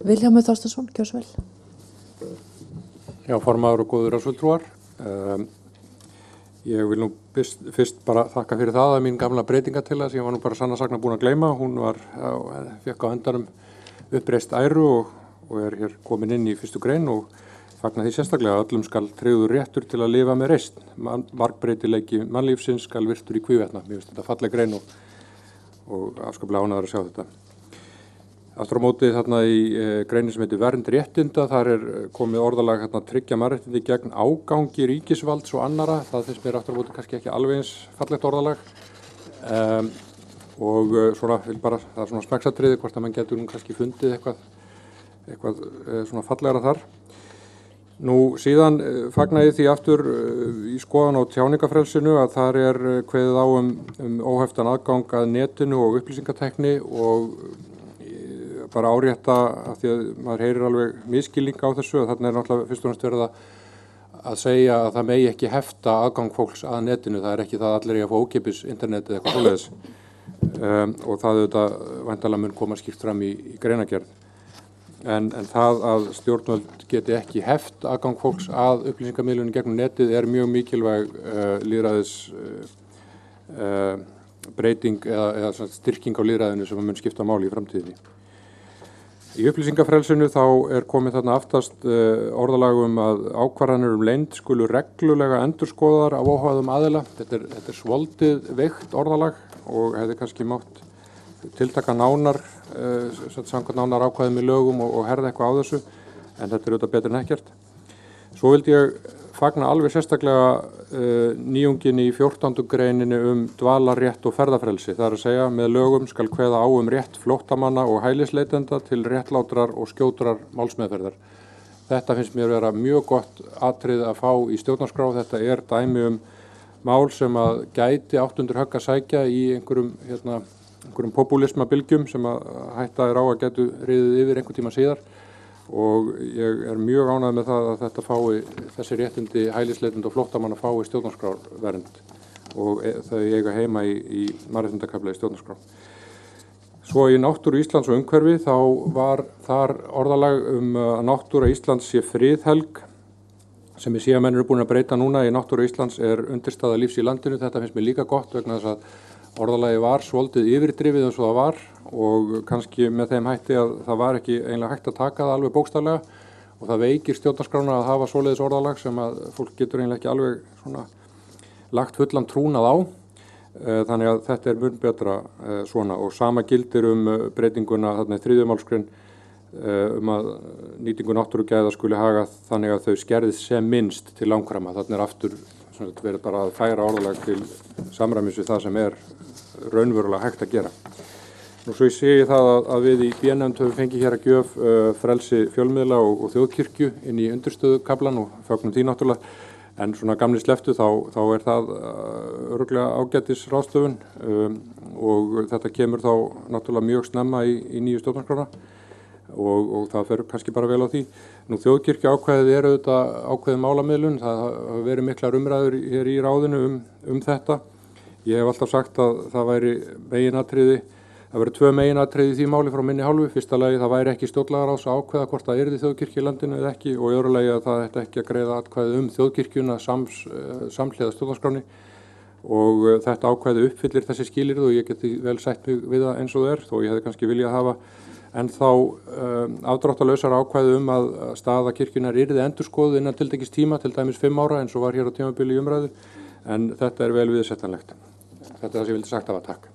Vilhjálmur Þorsteinsson, gjörðu svo vel. Já, formaður og góður ráðsfulltrúar. Ég vil nú fyrst bara þakka fyrir það að mín gamla breytingatilla sem ég var nú bara sannasagna búin að gleyma. Hún fékk á endanum uppreist æru og er hér komin inn í 1. grein og fagna því sérstaklega að öllum skal tryggður réttur til að lifa með reisn. Margbreytileiki mannlífsins skal virtur í hvívetna. Mér finnst þetta falleg grein og afskaplega ánægður að sjá þetta. Aftur á móti þarna í greinin sem heitir vernd réttinda, þar er komið orðalag tryggja mannréttindi gegn ágangi ríkisvalds og annara. Það finnst mér aftur á móti kannski ekki alveg eins fallegt orðalag. Og svona, það er svona smekksatriði hvort að mann getur nú kannski fundið eitthvað svona fallegra þar. Nú síðan fagna ég því aftur í skoðun á tjáningafrelsinu að þar er kveðið á óheftan aðgang að netinu og upplýsingatækni og bara árétta af því að maður heyrir alveg misskilning á þessu og þarna er náttúrulega fyrst og fremst verið að segja að það megi ekki hefta aðgang fólks að netinu. Það er ekki það að allir eiga að fá ókeypis internetið eitthvað svoleiðis og það auðvitað væntanlega mun koma skýrt fram í greinargerð. En það að stjórnvöld geti ekki heft aðgang fólks að upplýsingamiðlunum gegnum netið er mjög mikilvæg lýðræðis breyting eða styrking á lýðræðinu sem mun skipta máli í framtíðinni. Í upplýsingafrelsinu þá er komið þarna aftast orðalag að ákvarðanir leynd skulu reglulega endurskoðaðar af óháðum aðila. Þetta er svolítið veikt orðalag og hefði kannski mátt tiltaka nánar, samkvæmt nánar ákvæðum í lögum og herða eitthvað á þessu, en þetta er auðvitað betur en ekkert. Svo vildi ég fagna alveg sérstaklega nýjungin í 14. greininni dvalarrétt og ferðafrelsi. Það er að segja með lögum skal kveða á rétt flóttamanna og hælisleitenda til réttlátrar og skjótrar málsmeðferðar. Þetta finnst mér vera mjög gott atriði að fá í stjórnarskrá. Þetta er dæmi mál sem að gæti átt undir högg að sækja í einhverjum popúlismabylgjum sem að hætta er á að gætu riðið yfir einhvern tíma síðar. Og ég er mjög ánægð með það að þessi réttindi hælisleitenda og flóttamanna fái stjórnarskrárvernd og þau eiga heima í mannréttindakafla í stjórnarskrá. Svo í náttúru Íslands og umhverfi þá var þar orðalag að náttúra Íslands sé friðhelg sem ég sé að menn eru búin að breyta núna. Í náttúru Íslands er undirstaða lífs í landinu. Þetta finnst mér líka gott vegna þess að orðalagi var svolítið yfirdrifið eins og það var og kannski með þeim hætti að það var ekki eiginlega hægt að taka það alveg bókstaflega og það veikir stjórnarskrána að hafa svoleiðis orðalag sem að fólk getur eiginlega ekki alveg svona lagt fullan trúnað á. Þannig að þetta er mun betra svona og sama gildir breytinguna þarna í 3. málsgrein að nýtingu náttúrugæða skuli haga þannig að þau skerðist sem minnst til langframa. Þarna er aftur verið bara að færa orðalag til samræmis við það sem er raunverulega hægt að gera. Nú svo ég segi það að við í B-nefnd höfum fengið hér að gjöf frelsi fjölmiðla og þjóðkirkju inn í undirstöðukaflan og fögnum því náttúrulega. En svona gamli sleftu þá er það örugglega ágætis ráðstöfun og þetta kemur þá náttúrulega mjög snemma í nýju stjórnarskrána og það fer kannski bara vel á því. Nú þjóðkirkju ákvæðið er auðvitað ákveðið málamiðlun. Það hafa verið miklar umræður hér í ráðinu þetta. Ég hef alltaf sagt að það væri meginatriði. Það verið 2 meginatriði í því máli frá minni hálfu. Fyrsta lagi það væri ekki stjórnlagaráðs að ákveða hvort það yrði þjóðkirkja í landinu eða ekki og í öðru lagi að það ætti ekki að greiða atkvæði þjóðkirkjuna samhliða stjórnarskránni og þetta ákvæði uppfyllir þessi skilyrði og ég geti vel sætt mig við það eins og það er þó ég hefði kannski viljað hafa ennþá afdráttarlausar ákvæði að staða kirkjunnar yrði endurskoðuð innan tiltekins tíma, til dæmis 5 ára eins og var hér á tímabili í umræðu, en þetta er vel viðsettanlegt. Þetta er það sem ég vildi sagt hafa. Takk.